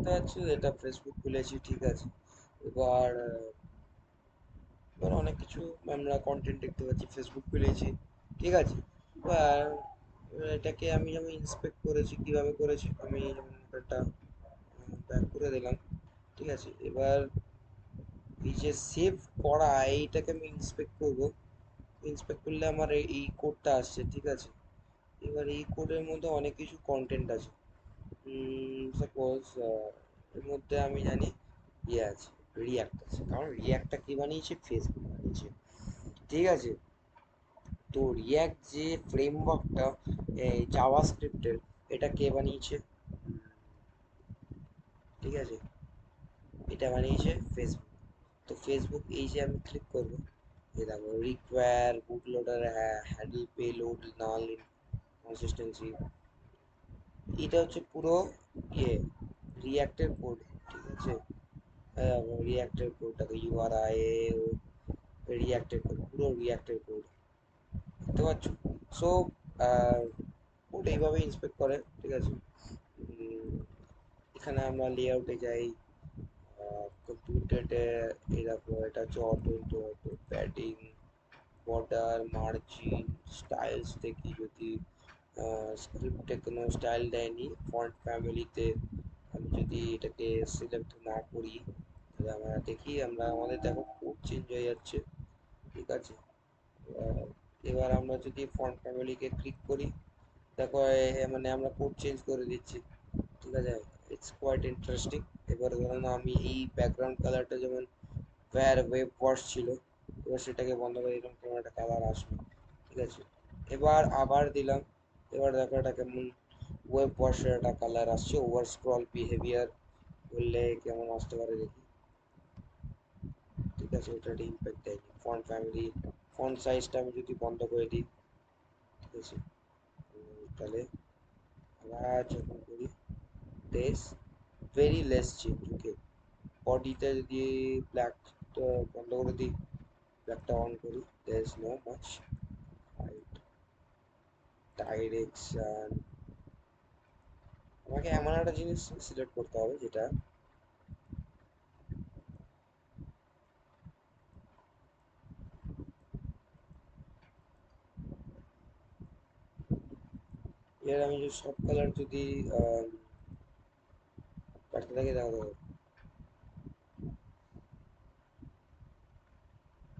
দেখতে পাচ্ছি এটা ফেসবুক খুলেছি, ঠিক আছে। এবার এবার অনেক কিছু আমরা কন্টেন্ট দেখতে পাচ্ছি, ফেসবুক খুলেছি, ঠিক আছে। এবার এটাকে আমি যেমন ইন্সপেক্ট করেছি, কিভাবে করেছি আমি যেমন এটা ব্যাক করে দিলাম, ঠিক আছে। এবার এই যে সেভ করা এইটাকে আমি ইন্সপেক্ট করব, ইন্সপেক্ট করলে আমার এই কোডটা আসছে, ঠিক আছে। এবার এই কোডের মধ্যে অনেক কিছু কন্টেন্ট আছে। সাপোজ এর মধ্যে আমি জানি ইয়ে আছে, রিয়াক্ট আছে, কারণ রিয়াক্টটা কি বানিয়েছে, ফেসবুক বানিয়েছে, ঠিক আছে। তো রিয়াক্ট যে ফ্রেমওয়ার্কটা জাভা স্ক্রিপ্টের, এটা কে বানিয়েছে, ঠিক আছে, এটা বানিয়েছে ফেসবুক। তো ফেসবুক এই যে আমি ক্লিক করব, এই দেখো require boot loader handle payload null consistency, এটা হচ্ছে পুরো ইয়ে রিয়াক্টের কোড, ঠিক আছে। রিয়াক্টের কোডটাকে ইউআরআই রিয়াক্টের কোড, পুরো রিয়াক্টের কোড দেখতে পাচ্ছ। সো কোড এইভাবে ইন্সপেক্ট করে, ঠিক আছে। উম, এখানে আমরা লেআউটে যাই, কম্পিউটারে এই দেখো এটা হচ্ছে auto into auto padding border margin styles দেখি, যদি স্ক্রিপ্টে কোনো স্টাইল দেয়নি ফন্ট ফ্যামিলিতে, আমি যদি এটাকে সিলেক্ট না করি, তাহলে আমরা দেখি আমরা আমাদের দেখো কোড চেঞ্জ হয়ে যাচ্ছে, ঠিক আছে। আহ, এবার আমরা যদি ফন্ট ফ্যামিলিকে ক্লিক করি, দেখো মানে আমরা কোড চেঞ্জ করে দিচ্ছি, ঠিক আছে। It's quite interesting. এবার ধরুন আমি এই ব্যাকগ্রাউন্ড কালারটা যেমন ওয়্যার ওয়েব ওয়াশ ছিল, এবার সেটাকে বন্ধ করে দিলাম, কোনো একটা কালার আসবে, ঠিক আছে। এবার আবার দিলাম, এবার দেখো এটা কেমন ওয়েব ওয়াশের একটা কালার আসছে, ওভার স্ক্রল বিহেভিয়ার বললে কেমন আসতে পারে দেখি, ঠিক আছে। এটা একটা ইম্প্যাক্ট দেয়নি। ফন্ট ফ্যামিলি ফন্ট সাইজটা আমি যদি বন্ধ করে দিই, ঠিক আছে। তাহলে আবার যখন করি টেস ভেরি লেস চেঞ্জ, ওকে। বডিতে যদি ব্ল্যাক বন্ধ করে দিই, ব্ল্যাকটা অন করি, there is no much height direction। আমাকে এমন একটা জিনিস সিলেক্ট করতে হবে যেটা এর আমি যদি সব কালার যদি কাটতে থাকি, তাহলে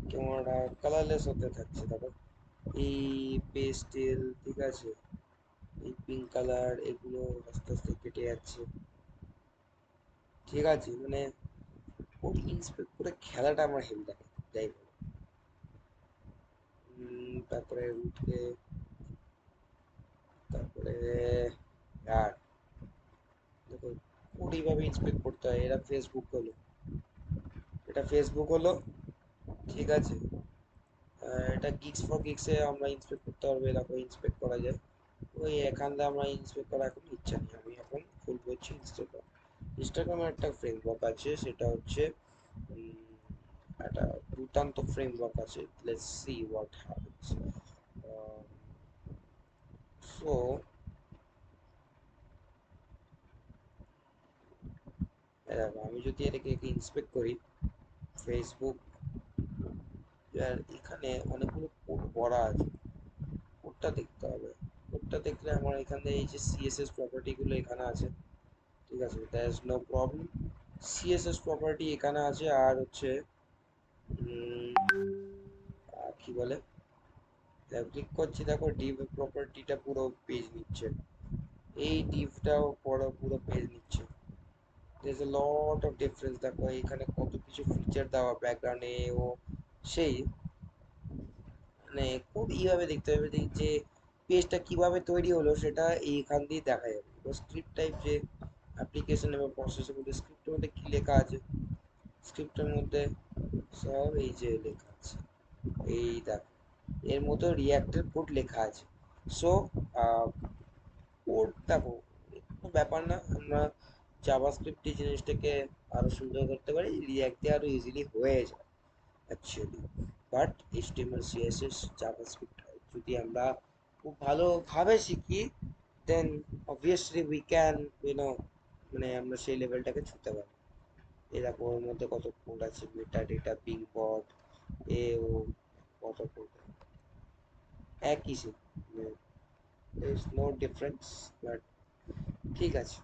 কেমন একটা কালারলেস হতে থাকছে, তারপর এই পেস্টেল, ঠিক আছে, এই পিঙ্ক কালার এগুলো আস্তে আস্তে কেটে যাচ্ছে, ঠিক আছে। মানে ওর ইন্সপেক্ট করে খেলাটা আমার হেল লাগে, যাই বলো। তারপরে উঠে, তারপরে আর দেখো কোড এইভাবে ইন্সপেক্ট করতে হয়। এরা ফেসবুক হলো, এটা ফেসবুক হলো, ঠিক আছে। এটা গিগস ফর গিগসে আমরা ইন্সপেক্ট করতে পারবো, এরকম ইন্সপেক্ট করা যায়। ওই এখান থেকে আমরা ইন্সপেক্ট করা এখন ইচ্ছা নেই, আমি এখন খুলবো হচ্ছে ইনস্টাগ্রাম। ইনস্টাগ্রামের একটা ফ্রেমওয়ার্ক আছে, সেটা হচ্ছে একটা দুর্দান্ত ফ্রেমওয়ার্ক আছে, let's see what happens. So আমি যদি এটাকে ইন্সপেক্ট করি, ফেসবুক, আর এখানে অনেকগুলো কোড ভরা আছে, কোডটা দেখতে হবে। কোডটা দেখলে আমার এখানে এই যে সিএসএস প্রপার্টিগুলো এখানে আছে, ঠিক আছে, there is no problem. CSS property এখানে আছে, আর হচ্ছে কি বলে, ক্লিক করছি, দেখো ডিভ প্রপার্টিটা পুরো পেজ নিচ্ছে, এই ডিভটাও পুরো পুরো পেজ নিচ্ছে। there's a lot of difference, দেখো এখানে কত কিছু ফিচার দেওয়া ব্যাকগ্রাউন্ডে ও সেই, মানে খুব এইভাবে দেখতে হবে যে পেজটা কিভাবে তৈরি হলো সেটা এইখান দিয়ে দেখা যাবে। এবার স্ক্রিপ্ট টাইপ যে অ্যাপ্লিকেশন এবং প্রসেসের মধ্যে স্ক্রিপ্টের মধ্যে কি লেখা আছে, স্ক্রিপ্টের মধ্যে সব এই যে লেখা আছে, এই দেখো এর মতো রিয়াক্টের কোড লেখা আছে। সো কোড দেখো কোনো ব্যাপার না, আমরা জাভাস্ক্রিপ্ট জিনিসটাকে আরো সুন্দর করতে পারি, রিয়াক্ট দিয়ে আরো ইজিলি হয়ে যায় actually. But HTML CSS JavaScript যদি আমরা খুব ভালোভাবে শিখি, then obviously we can, you know, মানে আমরা সেই লেভেলটাকে ছুতে পারি। এই দেখো ওর মধ্যে কত কোড আছে, মেটা ডেটা, পিং পড, এ ও, কত কোড, একই সে, there is no difference, but ঠিক আছে।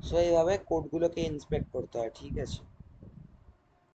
সো এইভাবে কোডগুলোকে ইন্সপেক্ট করতে হয়, ঠিক আছে।